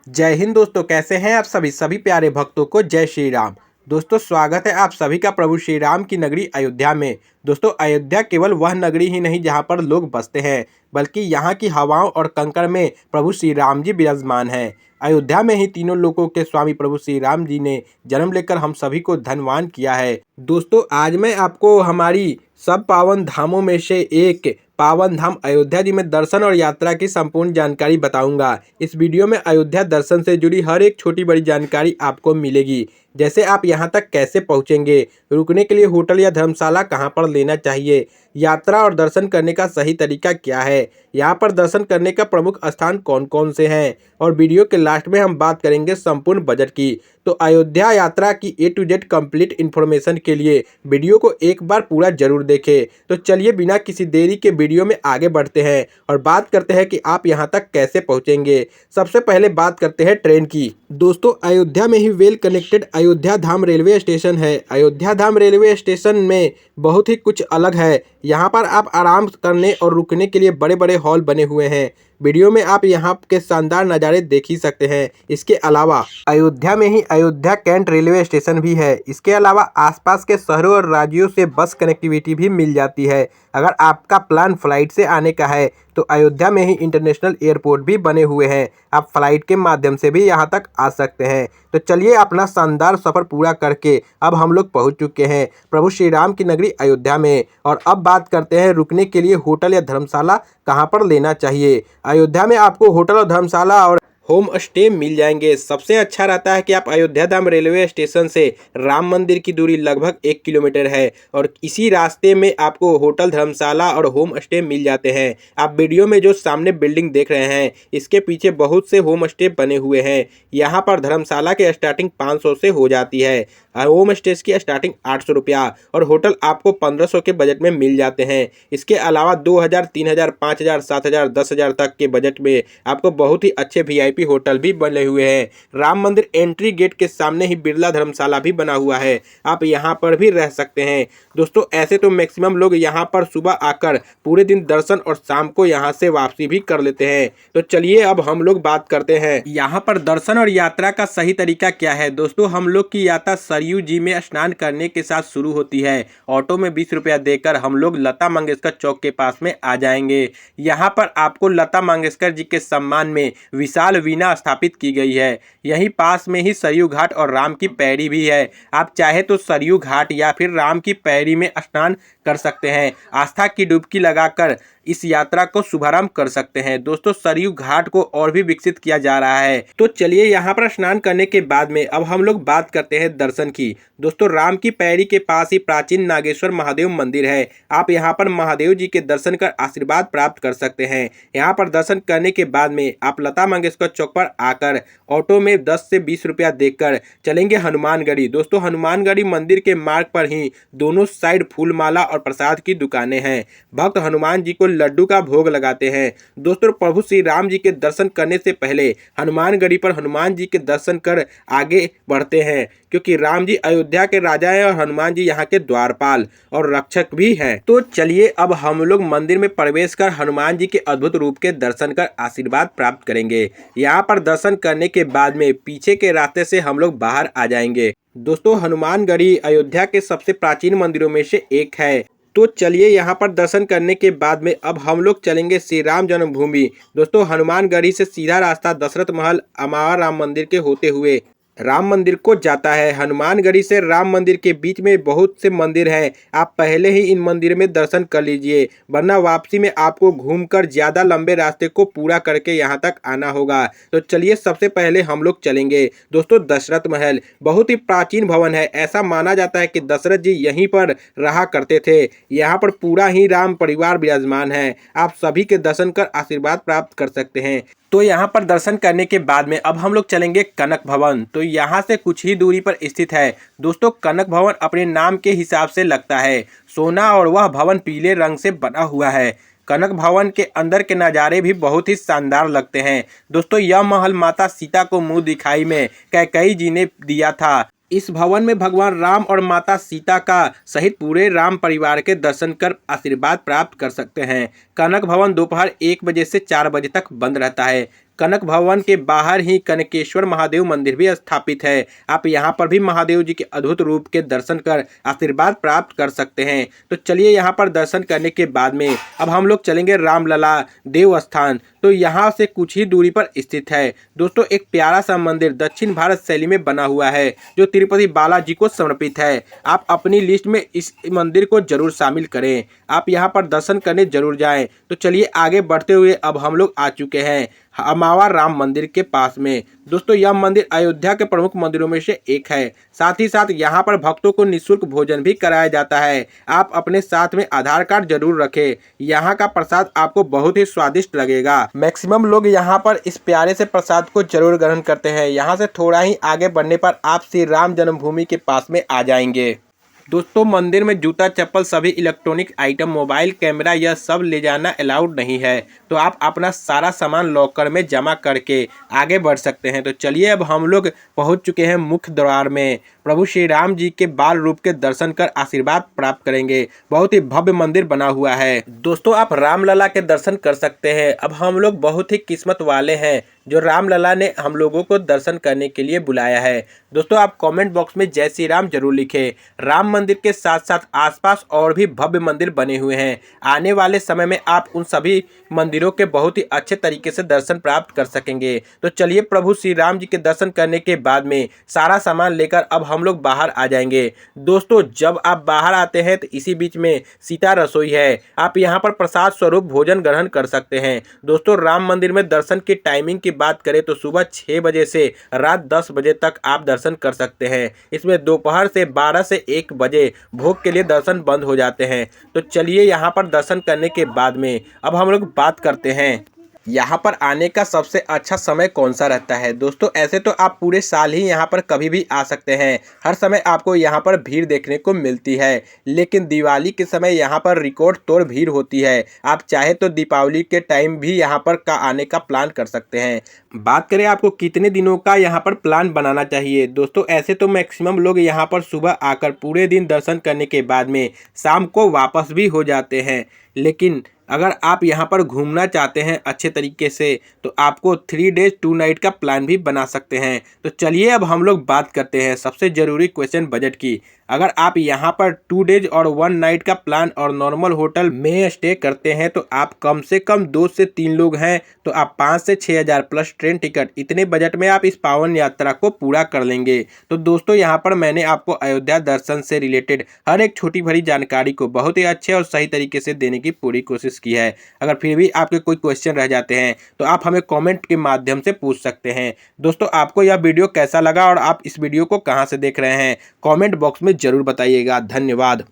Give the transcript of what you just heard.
जय हिंद दोस्तों, कैसे हैं आप सभी प्यारे भक्तों को जय श्री राम। दोस्तों, स्वागत है आप सभी का प्रभु श्री राम की नगरी अयोध्या में। दोस्तों, अयोध्या केवल वह नगरी ही नहीं जहां पर लोग बसते हैं, बल्कि यहां की हवाओं और कंकड़ में प्रभु श्री राम जी विराजमान हैं। अयोध्या में ही तीनों लोकों के स्वामी प्रभु श्री राम जी ने जन्म लेकर हम सभी को धनवान किया है। दोस्तों, आज मैं आपको हमारी सब पावन धामों में से एक पावन धाम अयोध्या जी में दर्शन और यात्रा की संपूर्ण जानकारी बताऊंगा। इस वीडियो में अयोध्या दर्शन से जुड़ी हर एक छोटी बड़ी जानकारी आपको मिलेगी, जैसे आप यहां तक कैसे पहुंचेंगे, रुकने के लिए होटल या धर्मशाला कहां पर लेना चाहिए, यात्रा और दर्शन करने का सही तरीका क्या है, यहां पर दर्शन करने का प्रमुख स्थान कौन कौन से हैं, और वीडियो के लास्ट में हम बात करेंगे संपूर्ण बजट की। तो अयोध्या यात्रा की A to Z complete information के लिए वीडियो को एक बार पूरा जरूर देखें। तो चलिए बिना किसी देरी के वीडियो में आगे बढ़ते हैं और बात करते हैं कि आप यहां तक कैसे पहुंचेंगे। सबसे पहले बात करते हैं ट्रेन की। दोस्तों, अयोध्या में ही वेल कनेक्टेड अयोध्या धाम रेलवे स्टेशन है। अयोध्या धाम रेलवे स्टेशन में बहुत ही कुछ अलग है। यहाँ पर आप आराम करने और रुकने के लिए बड़े बड़े हॉल बने हुए हैं। वीडियो में आप यहाँ के शानदार नज़ारे देख ही सकते हैं। इसके अलावा अयोध्या में ही अयोध्या कैंट रेलवे स्टेशन भी है। इसके अलावा आसपास के शहरों और राज्यों से बस कनेक्टिविटी भी मिल जाती है। अगर आपका प्लान फ्लाइट से आने का है तो अयोध्या में ही इंटरनेशनल एयरपोर्ट भी बने हुए हैं। आप फ्लाइट के माध्यम से भी यहाँ तक आ सकते हैं। तो चलिए अपना शानदार सफ़र पूरा करके अब हम लोग पहुँच चुके हैं प्रभु श्री राम की नगरी अयोध्या में। और अब बात करते हैं रुकने के लिए होटल या धर्मशाला कहाँ पर लेना चाहिए। अयोध्या में आपको होटल और धर्मशाला और होम स्टे मिल जाएंगे। सबसे अच्छा रहता है कि आप अयोध्या धाम रेलवे स्टेशन से राम मंदिर की दूरी लगभग 1 किलोमीटर है और इसी रास्ते में आपको होटल, धर्मशाला और होम स्टे मिल जाते हैं। आप वीडियो में जो सामने बिल्डिंग देख रहे हैं, इसके पीछे बहुत से होम स्टे बने हुए हैं। यहाँ पर धर्मशाला की स्टार्टिंग 500 से हो जाती है, होम स्टे की स्टार्टिंग 800 रुपया और होटल आपको 1500 के बजट में मिल जाते हैं। इसके अलावा 2000, 3000, 5000, 7000, 10,000 तक के बजट में आपको बहुत ही अच्छे VIP होटल भी बने हुए हैं। राम मंदिर एंट्री गेट के सामने ही बिरला धर्मशाला भी बना हुआ है, आप यहाँ पर भी रह सकते हैं। दोस्तों, ऐसे तो मैक्सिमम लोग यहाँ पर सुबह आकर पूरे दिन दर्शन और शाम को यहाँ से वापसी भी कर लेते हैं। तो चलिए अब हम लोग बात करते हैं यहाँ पर दर्शन और यात्रा का सही तरीका क्या है। दोस्तों, हम लोग की यात्रा सरयू जी में स्नान करने के साथ शुरू होती है। ऑटो में 20 रुपया देकर हम लोग लता मंगेशकर चौक के पास में आ जाएंगे। यहाँ पर आपको लता मंगेशकर जी के सम्मान में विशाल वीणा स्थापित की गई है। यहीं पास में ही सरयू घाट और राम की पैड़ी भी है। आप चाहे तो सरयू घाट या फिर राम की पैड़ी में स्नान कर सकते हैं। आस्था की डुबकी लगाकर इस यात्रा को शुभारंभ कर सकते हैं। दोस्तों, सरयू घाट को और भी विकसित किया जा रहा है। तो चलिए यहाँ पर स्नान करने के बाद में अब हम लोग बात करते हैं दर्शन की। दोस्तों, राम की पैड़ी के पास ही प्राचीन नागेश्वर महादेव मंदिर है। आप यहाँ पर महादेव जी के दर्शन कर आशीर्वाद प्राप्त कर सकते हैं। यहाँ पर दर्शन करने के बाद में आप लता मंगेशकर चौक पर आकर ऑटो में 10 से 20 रुपया देकर चलेंगे हनुमानगढ़ी। दोस्तों, हनुमानगढ़ी मंदिर के मार्ग पर ही दोनों साइड फूलमाला और प्रसाद की दुकानें हैं। भक्त हनुमान जी को लड्डू का भोग लगाते हैं। दोस्तों, प्रभु श्री राम जी के दर्शन करने से पहले हनुमानगढ़ी पर हनुमान जी के दर्शन कर आगे बढ़ते हैं, क्योंकि राम जी अयोध्या के राजा हैं और हनुमान जी यहाँ के द्वारपाल और रक्षक भी हैं। तो चलिए अब हम लोग मंदिर में प्रवेश कर हनुमान जी के अद्भुत रूप के दर्शन कर आशीर्वाद प्राप्त करेंगे। यहाँ पर दर्शन करने के बाद में पीछे के रास्ते से हम लोग बाहर आ जाएंगे। दोस्तों, हनुमानगढ़ी अयोध्या के सबसे प्राचीन मंदिरों में से एक है। तो चलिए यहाँ पर दर्शन करने के बाद में अब हम लोग चलेंगे श्री राम जन्मभूमि। दोस्तों, हनुमानगढ़ी से सीधा रास्ता दशरथ महल अमावा राम मंदिर के होते हुए राम मंदिर को जाता है। हनुमानगढ़ी से राम मंदिर के बीच में बहुत से मंदिर हैं। आप पहले ही इन मंदिर में दर्शन कर लीजिए, वरना वापसी में आपको घूमकर ज़्यादा लंबे रास्ते को पूरा करके यहाँ तक आना होगा। तो चलिए सबसे पहले हम लोग चलेंगे दोस्तों दशरथ महल। बहुत ही प्राचीन भवन है। ऐसा माना जाता है कि दशरथ जी यहीं पर रहा करते थे। यहाँ पर पूरा ही राम परिवार विराजमान है। आप सभी के दर्शन कर आशीर्वाद प्राप्त कर सकते हैं। तो यहाँ पर दर्शन करने के बाद में अब हम लोग चलेंगे कनक भवन। तो यहाँ से कुछ ही दूरी पर स्थित है। दोस्तों, कनक भवन अपने नाम के हिसाब से लगता है सोना और वह भवन पीले रंग से बना हुआ है। कनक भवन के अंदर के नज़ारे भी बहुत ही शानदार लगते हैं। दोस्तों, यह महल माता सीता को मुँह दिखाई में कैकेयी जी ने दिया था। इस भवन में भगवान राम और माता सीता का सहित पूरे राम परिवार के दर्शन कर आशीर्वाद प्राप्त कर सकते हैं। कनक भवन दोपहर 1 बजे से 4 बजे तक बंद रहता है। कनक भवन के बाहर ही कनकेश्वर महादेव मंदिर भी स्थापित है। आप यहाँ पर भी महादेव जी के अद्भुत रूप के दर्शन कर आशीर्वाद प्राप्त कर सकते हैं। तो चलिए यहाँ पर दर्शन करने के बाद में अब हम लोग चलेंगे रामलला देव स्थान। तो यहाँ से कुछ ही दूरी पर स्थित है दोस्तों एक प्यारा सा मंदिर दक्षिण भारत शैली में बना हुआ है जो तिरुपति बालाजी को समर्पित है। आप अपनी लिस्ट में इस मंदिर को जरूर शामिल करें। आप यहाँ पर दर्शन करने जरूर जाएं। तो चलिए आगे बढ़ते हुए अब हम लोग आ चुके हैं अमावा राम मंदिर के पास में। दोस्तों यह मंदिर अयोध्या के प्रमुख मंदिरों में से एक है। साथ ही साथ यहाँ पर भक्तों को निःशुल्क भोजन भी कराया जाता है। आप अपने साथ में आधार कार्ड जरूर रखें। यहाँ का प्रसाद आपको बहुत ही स्वादिष्ट लगेगा। मैक्सिमम लोग यहाँ पर इस प्यारे से प्रसाद को जरूर ग्रहण करते हैं। यहाँ से थोड़ा ही आगे बढ़ने पर आप श्री राम जन्मभूमि के पास में आ जाएंगे। दोस्तों मंदिर में जूता चप्पल सभी इलेक्ट्रॉनिक आइटम मोबाइल कैमरा यह सब ले जाना अलाउड नहीं है। तो आप अपना सारा सामान लॉकर में जमा करके आगे बढ़ सकते हैं। तो चलिए अब हम लोग पहुंच चुके हैं मुख्य द्वार में। प्रभु श्री राम जी के बाल रूप के दर्शन कर आशीर्वाद प्राप्त करेंगे। बहुत ही भव्य मंदिर बना हुआ है। दोस्तों आप रामलला के दर्शन कर सकते हैं। अब हम लोग बहुत ही किस्मत वाले हैं जो रामलला ने हम लोगों को दर्शन करने के लिए बुलाया है। दोस्तों आप कमेंट बॉक्स में जय श्री राम जरूर लिखें। राम मंदिर के साथ साथ आसपास और भी भव्य मंदिर बने हुए हैं। आने वाले समय में आप उन सभी मंदिरों के बहुत ही अच्छे तरीके से दर्शन प्राप्त कर सकेंगे। तो चलिए प्रभु श्री राम जी के दर्शन करने के बाद में सारा सामान लेकर अब हम लोग बाहर आ जाएंगे। दोस्तों जब आप बाहर आते हैं तो इसी बीच में सीता रसोई है। आप यहाँ पर प्रसाद स्वरूप भोजन ग्रहण कर सकते हैं। दोस्तों राम मंदिर में दर्शन की टाइमिंग की बात करें तो सुबह 6 बजे से रात 10 बजे तक आप दर्शन कर सकते हैं। इसमें दोपहर से 12 से 1 बजे भोग के लिए दर्शन बंद हो जाते हैं। तो चलिए यहाँ पर दर्शन करने के बाद में अब हम लोग बात करते हैं यहाँ पर आने का सबसे अच्छा समय कौन सा रहता है। दोस्तों ऐसे तो आप पूरे साल ही यहाँ पर कभी भी आ सकते हैं। हर समय आपको यहाँ पर भीड़ देखने को मिलती है, लेकिन दिवाली के समय यहाँ पर रिकॉर्ड तोड़ भीड़ होती है। आप चाहे तो दीपावली के टाइम भी यहाँ पर आने का प्लान कर सकते हैं। बात करें आपको कितने दिनों का यहाँ पर प्लान बनाना चाहिए। दोस्तों ऐसे तो मैक्सिमम लोग यहाँ पर सुबह आकर पूरे दिन दर्शन करने के बाद में शाम को वापस भी हो जाते हैं, लेकिन अगर आप यहाँ पर घूमना चाहते हैं अच्छे तरीके से तो आपको 3 डेज 2 नाइट का प्लान भी बना सकते हैं। तो चलिए अब हम लोग बात करते हैं सबसे ज़रूरी क्वेश्चन बजट की। अगर आप यहाँ पर 2 डेज और 1 नाइट का प्लान और नॉर्मल होटल में स्टे करते हैं तो आप कम से कम 2 से 3 लोग हैं तो आप 5 से 6 हज़ार प्लस ट्रेन टिकट इतने बजट में आप इस पावन यात्रा को पूरा कर लेंगे। तो दोस्तों यहाँ पर मैंने आपको अयोध्या दर्शन से रिलेटेड हर एक छोटी बड़ी जानकारी को बहुत ही अच्छे और सही तरीके से देने की पूरी कोशिश की है। अगर फिर भी आपके कोई क्वेश्चन रह जाते हैं तो आप हमें कमेंट के माध्यम से पूछ सकते हैं। दोस्तों आपको यह वीडियो कैसा लगा और आप इस वीडियो को कहां से देख रहे हैं कमेंट बॉक्स में जरूर बताइएगा। धन्यवाद।